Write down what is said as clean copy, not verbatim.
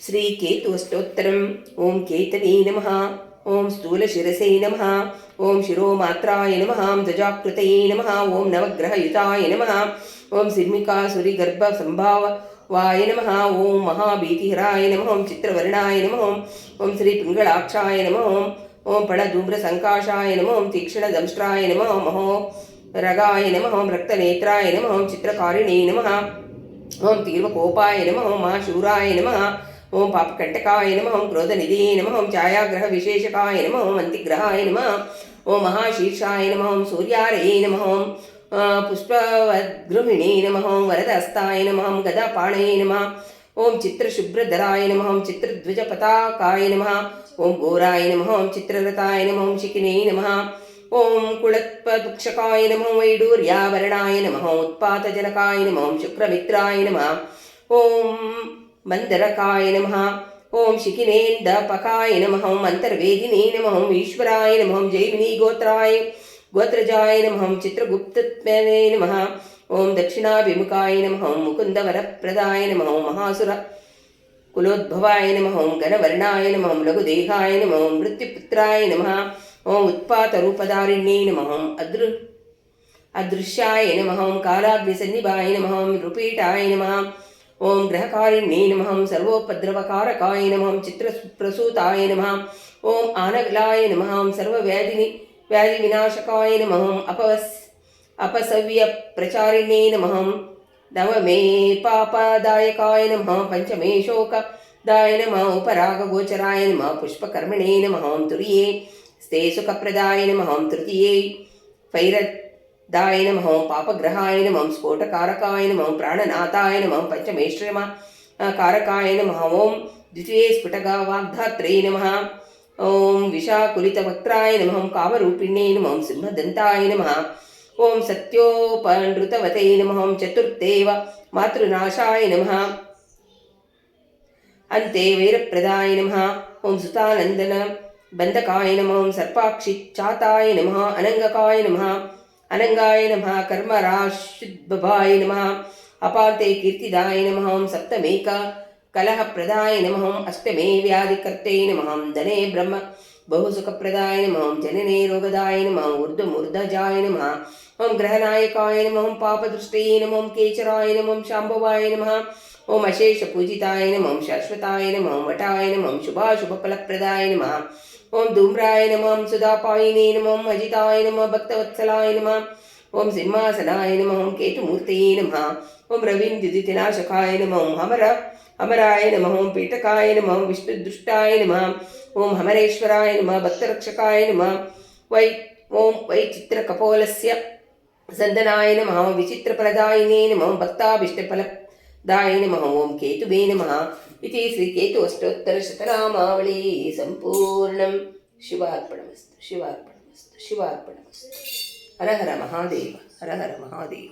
श्रीकेतुअष्टोत्तरम्। ओं केतवे नमः। ओं स्थूलशिरसे नमः। ओं शिरोमात्राय नमः। ध्वजाकृतये नमः। ओं नवग्रहयुताय नमः। ओं सिंहिकासुरिगर्भसंभावाय नमः। ओं महाभीतिहराय नमः। ओं चित्रवर्णाय नमः। ओं श्रीपिङ्गलाक्षाय नमः। ओं फणधूम्रसङ्काशाय नमः। ओं तीक्ष्णदंष्ट्राय नमः। रगाय नमः। ओं रक्तनेत्राय नमः। ओं चित्रकारिणे नमः। ओं तीव्रकोपाय नमः। ओं महाशूराय नमः। ओं पापकंटकाय नमः। ओं क्रोधनिधये नमः। ओं छायाग्रहविशेषकाय नमः। ओं अंतिग्रहाय नमः। ओं महाशीर्षाय नमः। ओं सूर्यारये नमः। ओं पुष्पवद्गृहिणे नमः। ओं वरदहस्ताय नमः। ओं गदापाणये नमः। ओं चित्रशुभ्रधराय नमः। ओं चित्रध्वजपताकाय नमः। ओं घोराय नमः। ओं चित्ररथाय नमः। ओं शिखिने नमः। ओं कुलत्पदुक्षकाय नमः। वैडूर्याभरणाय नमः। उत्पातजनकाय नमः। ओं शुक्रमित्राय नमः। ओं मंदरकाय नमः। ओं शिखिनेन्दपकाय नमः। ओं अंतर्वेदिने नमः। ओं ईश्वराय नमः। ओं जैमिनी गोत्रजाय नमः। ओं चित्रगुप्तत्मने नमः। ओं दक्षिणाभिमुखाय नमः। ओं मुकुन्दवरप्रदाय नमः। ओं महासुर कुलोद्भवाय नमः। ओं घनवर्णाय नमः। ओं लघुदेहाय नमः। ओं मृत्युपुत्राय नमः। ओं उत्पातरूपधारिण्ये नमः। ओं अदृश्याय नमः। ओं कालाग्निसन्निभाय नमः। ओं रुपीटाय नमः। ओं ग्रहकारिण्ये नमः। ओं सर्वोपद्रवकारकाय नमः। ओं चित्रप्रसूताय नमः। ओं आनगलाय नमः। ओं सर्वव्याधिविनाशकाय नमः। ओं अपसव्यप्रचारिणे नमः। नवमे पापदायकाय नमः। पंचमे शोकदाय नमः। उपरागगोचराय नमः। पुष्पकर्मणे नमः। ओं तुर्ये स्ते सुखप्रदाय नमः। ओं तृतीये फैरदाय नमः। ओं पापग्रहाय नमः। ओं स्फोटकारकाय नमः। ओं प्राणनाथाय नमः। पंचमे श्रमकारकाय नमः। ओं द्वितीये स्फुटवाग्धात्रे नमः। ओं विशाकुलितवक्त्राय नमः। ओं कामरूपिण्ये नमः। ओं सिंहदन्ताय नमः। ओं सत्योपनृतवते नमः। ओं चतुर्थेव मातृनाशाय नमः। अन्ते वैरप्रदाय नमः। ओं सुतानन्दन बन्धकाय नमः। ओं सर्पाक्षिचाताय नमः। अनङ्गकाय नमः। अनङ्गाय नमः। कर्मराशुद्भवाय नमः। अपाते कीर्तिदाय नमः। ओं सप्तमेक कलहप्रदाय नमः। ओं अष्टमे व्याधिकर्ते नमः। ओं धने ब्रह्म बहुसुखप्रदाय नमः। ओं जनने रोगदाय नमः। ऊर्ध्वमूर्धजाय नमः। ओं ग्रहनायकाय नमः। ओं पापदृष्टये नमः। ओं केचराय नमः। ओं शाम्भवाय नमः। ओं अशेषपूजिताय नमः। ओं शाश्वताय नमः। ओं वटाय नमः। ओं शुभाशुभफलप्रदाय नमः। ओं धूम्राय नमः। ओं सुधापायिने नमः। ओं अजिताय नमः। भक्तवत्सलाय नमः। ओं सिंहासनाय नमः। ओं केतुमूर्तये नमः। ओं रवीन्द्रदितिनाशकाय नमः। ओं अमराय नमः। ओं पीठकाय नमः। ओं विष्णुदुष्टाय नमः। ओं हमरेश्वराय नमः। भक्तरक्षकाय नमः। ओं वैचित्रकपोलस्य सन्दनाय नमः। ओं विचित्रप्रदायिने नमः। ओं भक्ताभीष्टफलदाय नमः। ओं केतुवे नमः। इति श्रीकेतु अष्टोत्तरशतनामावली सम्पूर्णं। शिवार्पणमस्तु शिवार्पणमस्तु शिवार्पणमस्तु। हर हर महादेव हर हर महादेव।